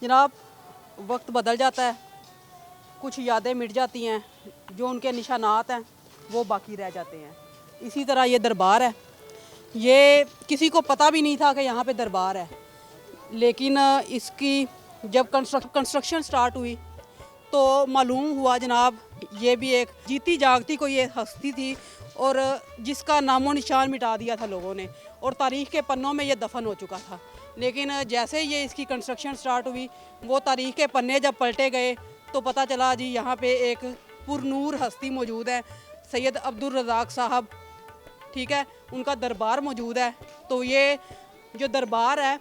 जनाब, वक्त बदल जाता है, कुछ यादें मिट जाती हैं, जो उनके निशानात हैं वो बाकी रह जाते हैं। इसी तरह ये दरबार है, ये किसी को पता भी नहीं था कि यहाँ पे दरबार है, लेकिन इसकी जब कंस्ट्रक्शन स्टार्ट हुई तो मालूम हुआ जनाब, ये भी एक जीती जागती कोई ये हस्ती थी और जिसका नामो निशान मिटा दिया था लोगों ने, और तारीख़ के पन्नों में ये दफन हो चुका था। लेकिन जैसे ये इसकी कंस्ट्रक्शन स्टार्ट हुई, वो तारीख़ के पन्ने जब पलटे गए तो पता चला जी यहाँ पे एक पुरनूर हस्ती मौजूद है, सैयद अब्दुल रज़ाक साहब, ठीक है, उनका दरबार मौजूद है। तो ये जो दरबार है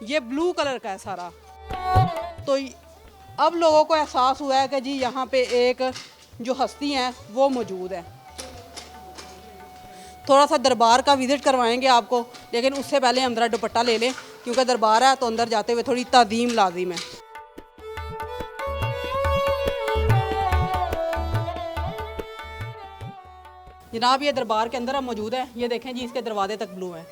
ये ब्लू कलर का है सारा। तो अब लोगों को एहसास हुआ है कि जी यहाँ पे एक जो हस्ती हैं वो मौजूद है। थोड़ा सा दरबार का विज़िट करवाएंगे आपको, लेकिन उससे पहले हम ज़रा दुपट्टा ले लें, क्योंकि दरबार है तो अंदर जाते हुए थोड़ी ताज़ीम लाजिम है। जनाब, ये दरबार के अंदर अब मौजूद है। ये देखें जी, इसके दरवाजे तक ब्लू हैं,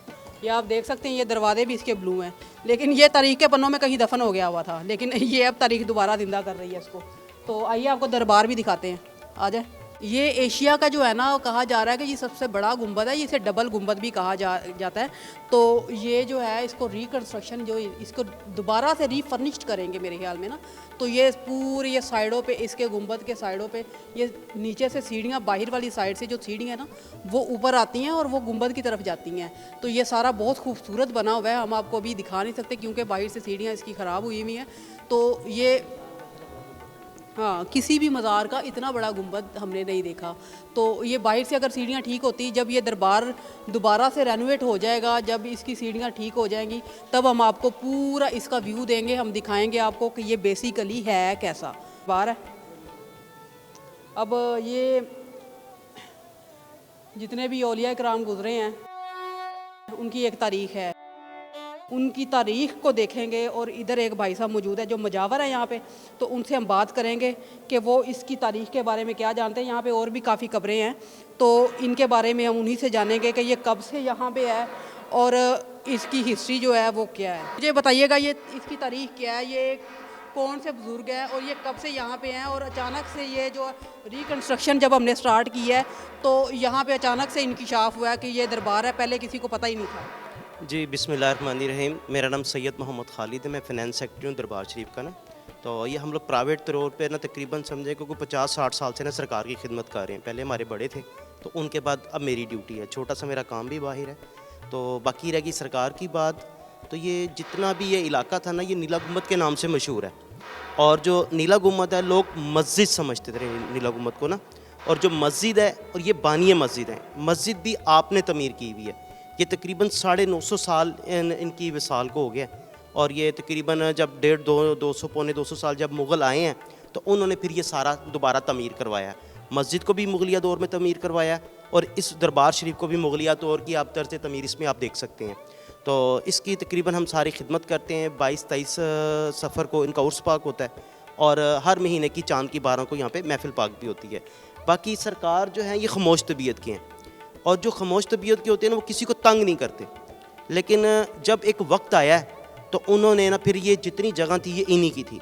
ये आप देख सकते हैं, ये दरवाजे भी इसके ब्लू हैं। लेकिन ये तारीख़ के पन्नों में कहीं दफन हो गया हुआ था, लेकिन ये अब तारीख़ दोबारा ज़िंदा कर रही है इसको। तो आइए आपको दरबार भी दिखाते हैं, आ जाए। ये एशिया का जो है ना, कहा जा रहा है कि ये सबसे बड़ा गुंबद है, इसे डबल गुंबद भी कहा जाता है। तो ये जो है इसको रिकन्स्ट्रक्शन, जो इसको दोबारा से रीफर्निश्ड करेंगे मेरे ख्याल में ना। तो ये पूरी ये साइडों पे, इसके गुंबद के साइडों पे ये नीचे से सीढ़ियाँ, बाहर वाली साइड से जो सीढ़ियाँ हैं ना वो ऊपर आती हैं और वो गुंबद की तरफ जाती हैं। तो ये सारा बहुत खूबसूरत बना हुआ है, हम आपको अभी दिखा नहीं सकते क्योंकि बाहर से सीढ़ियाँ इसकी ख़राब हुई हुई हैं। तो ये हाँ, किसी भी मज़ार का इतना बड़ा गुंबद हमने नहीं देखा। तो ये बाहर से अगर सीढ़ियाँ ठीक होती, जब ये दरबार दोबारा से रेनोवेट हो जाएगा, जब इसकी सीढ़ियाँ ठीक हो जाएंगी, तब हम आपको पूरा इसका व्यू देंगे, हम दिखाएंगे आपको कि ये बेसिकली है कैसा बार है। अब ये जितने भी औलिया किराम गुजरे हैं उनकी एक तारीख़ है, उनकी तारीख़ को देखेंगे। और इधर एक भाई साहब मौजूद है जो मुजावर है यहाँ पे, तो उनसे हम बात करेंगे कि वो इसकी तारीख़ के बारे में क्या जानते हैं। यहाँ पे और भी काफ़ी कब्रें हैं, तो इनके बारे में हम उन्हीं से जानेंगे कि ये कब से यहाँ पे है और इसकी हिस्ट्री जो है वो क्या है। मुझे बताइएगा ये इसकी तारीख़ क्या है, ये कौन से बुज़ुर्ग हैं और ये कब से यहाँ पे हैं, और अचानक से ये जो रिकन्स्ट्रक्शन जब हमने स्टार्ट की है तो यहाँ पे अचानक से इंकिशाफ हुआ है कि ये दरबार है, पहले किसी को पता ही नहीं था। जी, बिस्मिल्लाहिर्रहमानिर्रहीम। मेरा नाम सैयद मोहम्मद खालिद है, मैं फ़ाइनेंस सेक्रेटरी हूँ दरबार शरीफ का ना। तो ये हम लोग प्राइवेट तौर पे ना तकरीबन समझे क्योंकि 50-60 साल से ना सरकार की खिदमत कर रहे हैं। पहले हमारे बड़े थे, तो उनके बाद अब मेरी ड्यूटी है। छोटा सा मेरा काम भी बाहर है, तो बाकी रहेगी सरकार की बात। तो ये जितना भी ये इलाका था ना, ये नीला गुम्बद के नाम से मशहूर है। और जो नीला गुम्बद है, लोग मस्जिद समझते थे नीला गुम्बद को ना। और जो मस्जिद है, और ये बानिय मस्जिद है, मस्जिद भी आपने तमीर की हुई है। ये तकरीबन 950 साल इनकी विसाल को हो गया। और ये तकरीबन जब 150-200 पौने 200 साल जब मुग़ल आए हैं तो उन्होंने फिर ये सारा दोबारा तमीर करवाया। मस्जिद को भी मुग़लिया दौर में तमीर करवाया और इस दरबार शरीफ को भी मुग़लिया दौर की आप तर्ज़ तमीर इसमें आप देख सकते हैं। तो इसकी तकरीबन हम सारी खिदमत करते हैं। 22-23 सफ़र को इनका उर्स पाक होता है और हर महीने की चाँद की 12 को यहाँ पे महफ़िल पाक भी होती है। बाकी सरकार जो है ये खामोश तबीयत की हैं, और जो खामोश तबीयत के होते हैं ना वो किसी को तंग नहीं करते। लेकिन जब एक वक्त आया है तो उन्होंने ना फिर ये जितनी जगह थी ये इन्हीं की थी।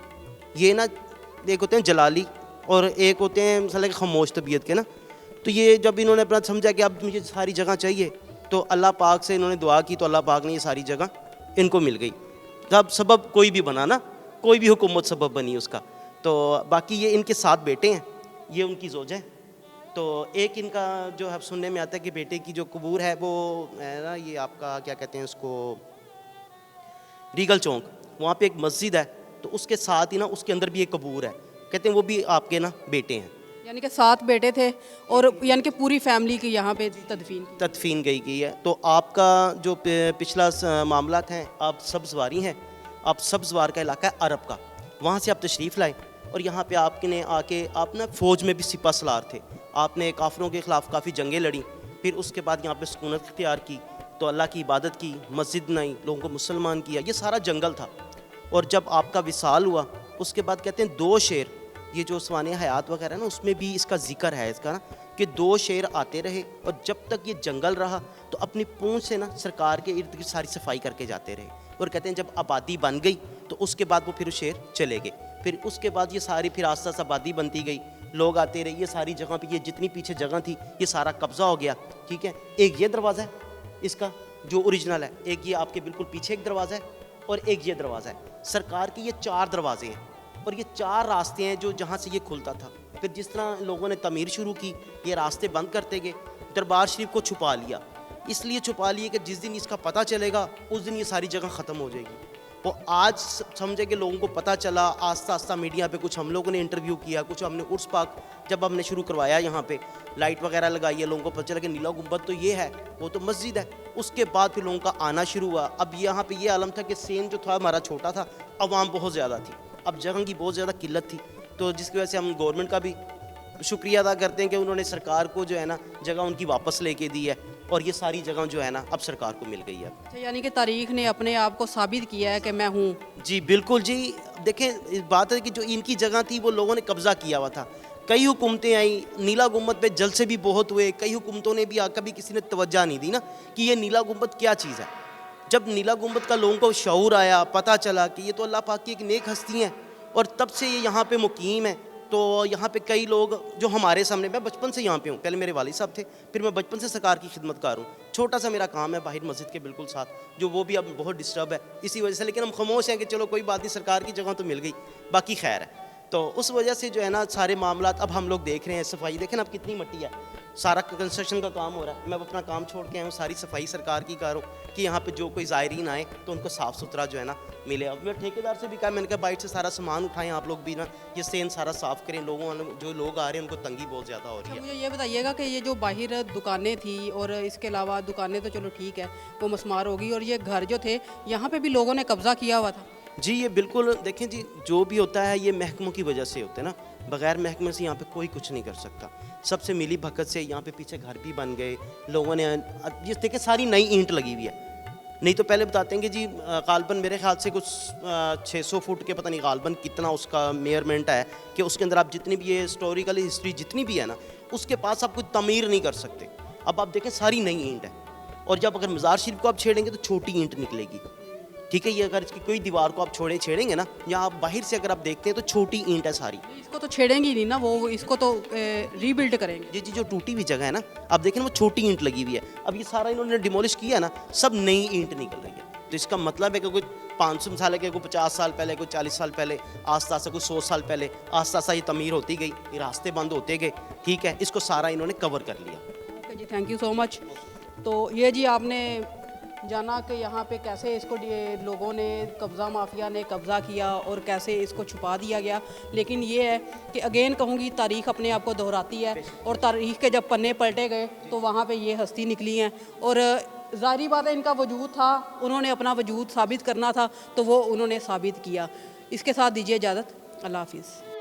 ये ना एक होते हैं जलाली और एक होते हैं मसला खामोश तबीयत के ना। तो ये जब इन्होंने अपना समझा कि अब मुझे सारी जगह चाहिए, तो अल्लाह पाक से इन्होंने दुआ की, तो अल्लाह पाक ने ये सारी जगह इनको मिल गई। तब सबब कोई भी बना ना, कोई भी हुकूमत सबब बनी उसका। तो बाकी ये इनके 7 बेटे हैं, ये उनकी ज़ौज है। तो एक इनका जो है सुनने में आता है कि बेटे की जो कबूर है वो है ना, ये आपका क्या कहते हैं उसको, रीगल चौक, वहाँ पे एक मस्जिद है, तो उसके साथ ही ना उसके अंदर भी एक कबूर है। कहते हैं वो भी आपके ना बेटे हैं। यानी कि 7 बेटे थे और यानी कि पूरी फैमिली की यहाँ पे तदफीन गई है। तो आपका जो पिछला मामला है, आप सब्ज़वारी हैं, आप सब्ज़वार का इलाका है अरब का। वहाँ से आप तशरीफ़ लाए और यहाँ पे आपने आके आप ना फ़ौज में भी सिपा सलार थे, आपने काफिरों के ख़िलाफ़ काफ़ी जंगें लड़ी, फिर उसके बाद यहाँ पे सुकूनत इख्तियार की, तो अल्लाह की इबादत की, मस्जिद बनाई, लोगों को मुसलमान किया, ये सारा जंगल था। और जब आपका विसाल हुआ उसके बाद कहते हैं 2 शेर, ये जो उस्मानी हयात वगैरह ना उसमें भी इसका जिक्र है इसका ना, कि 2 शेर आते रहे और जब तक ये जंगल रहा तो अपनी पूंछ से ना सरकार के इर्द गिर्द सारी सफाई करके जाते रहे। और कहते हैं जब आबादी बन गई तो उसके बाद वो फिर शेर चले गए, फिर उसके बाद ये सारी फिर आस्ता आस्ता आबादी बनती गई, लोग आते रहे, ये सारी जगह पे ये जितनी पीछे जगह थी ये सारा कब्ज़ा हो गया। ठीक है, एक ये दरवाज़ा है इसका जो ओरिजिनल है, एक ये आपके बिल्कुल पीछे एक दरवाज़ा है और एक ये दरवाज़ा है। सरकार के ये 4 दरवाजे हैं और ये 4 रास्ते हैं जो जहाँ से ये खुलता था। फिर जिस तरह लोगों ने तमीर शुरू की, ये रास्ते बंद करते गए, दरबार शरीफ को छुपा लिया, इसलिए छुपा लिए कि जिस दिन इसका पता चलेगा उस दिन ये सारी जगह ख़त्म हो जाएगी। वो आज समझे कि लोगों को पता चला, आस्ता आस्ता मीडिया पे कुछ हम लोगों ने इंटरव्यू किया, कुछ हमने उर्स पाक जब हमने शुरू करवाया, यहाँ पे लाइट वगैरह लगाई है, लोगों को पता चला कि नीला गुंबद तो ये है, वो तो मस्जिद है। उसके बाद फिर लोगों का आना शुरू हुआ। अब यहाँ पे ये आलम था कि सेन जो था हमारा छोटा था, आवाम बहुत ज़्यादा थी, अब जगह की बहुत ज़्यादा किल्लत थी, तो जिसकी वजह से हम गवर्नमेंट का भी शुक्रिया अदा करते हैं कि उन्होंने सरकार को जो है ना जगह उनकी वापस लेके दी है और ये सारी जगह जो है ना अब सरकार को मिल गई है। अच्छा, यानी कि तारीख ने अपने आप को साबित किया है कि मैं हूँ। जी बिल्कुल जी, देखें बात है कि जो इनकी जगह थी वो लोगों ने कब्ज़ा किया हुआ था। कई हुकूमतें आई, नीला गुंबद पे जलसे भी बहुत हुए, कई हुकूमतों ने भी कभी किसी ने तवज्जो नहीं दी ना कि ये नीला गुंबद क्या चीज़ है। जब नीला गुंबद का लोगों को शऊर आया, पता चला कि ये तो अल्लाह पाक की एक नेक हस्ती है और तब से ये यहाँ पे मुकीम है, तो यहाँ पे कई लोग जो हमारे सामने, मैं बचपन से यहाँ पे हूँ, पहले मेरे वालिद साहब थे, फिर मैं बचपन से सरकार की खिदमतकार हूँ। छोटा सा मेरा काम है बाहर मस्जिद के बिल्कुल साथ, जो वो भी अब बहुत डिस्टर्ब है इसी वजह से, लेकिन हम खामोश हैं कि चलो कोई बात नहीं, सरकार की जगह तो मिल गई, बाकी खैर है। तो उस वजह से जो है ना सारे मामलात अब हम लोग देख रहे हैं। सफाई देखें ना अब कितनी मट्टी है, सारा कंस्ट्रक्शन का काम हो रहा है, मैं अपना काम छोड़ के आया हूँ, सारी सफाई सरकार की कर रहा हूँ कि यहाँ पे जो कोई ज़ायरीन आए तो उनको साफ़ सुथरा जो है ना मिले। अब मैं ठेकेदार से भी कहा, मैंने कहा बाइट से सारा सामान उठाएं आप लोग भी ना, ये सेन सारा साफ़ करें, लोगों जो लोग आ रहे हैं उनको तंगी बहुत ज़्यादा हो रही है। मुझे ये बताइएगा कि ये जो बाहर दुकानें थी और इसके अलावा दुकानें तो चलो ठीक है वो मस्मार होगी, और ये घर जो थे यहाँ पे भी लोगों ने कब्ज़ा किया हुआ था। जी ये बिल्कुल, देखें जी जो भी होता है ये महकमों की वजह से होता है ना, बगैर महकमे से यहाँ पे कोई कुछ नहीं कर सकता। सबसे मिली भगत से यहाँ पे पीछे घर भी बन गए लोगों ने, ये देखें सारी नई ईंट लगी हुई है, नहीं तो पहले बताते हैं कि जी गालबन मेरे ख्याल से कुछ 600 फुट के पता नहीं गालबन कितना उसका मेयरमेंट है कि उसके अंदर आप जितनी भी ये हिस्टोरिकल हिस्ट्री जितनी भी है ना उसके पास आप कोई तमीर नहीं कर सकते। अब आप देखें सारी नई ईंट है, और जब अगर मज़ार शरीफ को आप छेड़ेंगे तो छोटी ईंट निकलेगी। ठीक है, ये अगर इसकी कोई दीवार को आप छेड़ेंगे ना, या आप बाहर से अगर आप देखते हैं तो छोटी ईंट है सारी। इसको तो छेड़ेंगी नहीं ना, वो इसको तो रीबिल्ड करेंगे। जी जी, जो टूटी हुई जगह है ना आप देखें वो छोटी ईंट लगी हुई है। अब ये सारा इन्होंने डिमोलिश किया है ना, सब नई ईंट निकल रही है, तो इसका मतलब है कि कोई 500 साल है, कोई 50 साल पहले, कोई 40 साल पहले, आस्ता आस्ता कोई 100 साल पहले, आस्ता आस्ता ये तमीर होती गई, ये रास्ते बंद होते गए। ठीक है, इसको सारा इन्होंने कवर कर लिया। ओके जी, थैंक यू सो मच। तो ये जी आपने जाना कि यहाँ पे कैसे इसको लोगों ने, कब्ज़ा माफिया ने कब्ज़ा किया और कैसे इसको छुपा दिया गया। लेकिन ये है कि अगेन कहूँगी तारीख़ अपने आप को दोहराती है, और तारीख़ के जब पन्ने पलटे गए तो वहाँ पे ये हस्ती निकली हैं, और ज़ाहिरी बात है इनका वजूद था, उन्होंने अपना वजूद साबित करना था तो वो उन्होंने साबित किया। इसके साथ दीजिए इजाज़त, अल्लाह हाफिज़।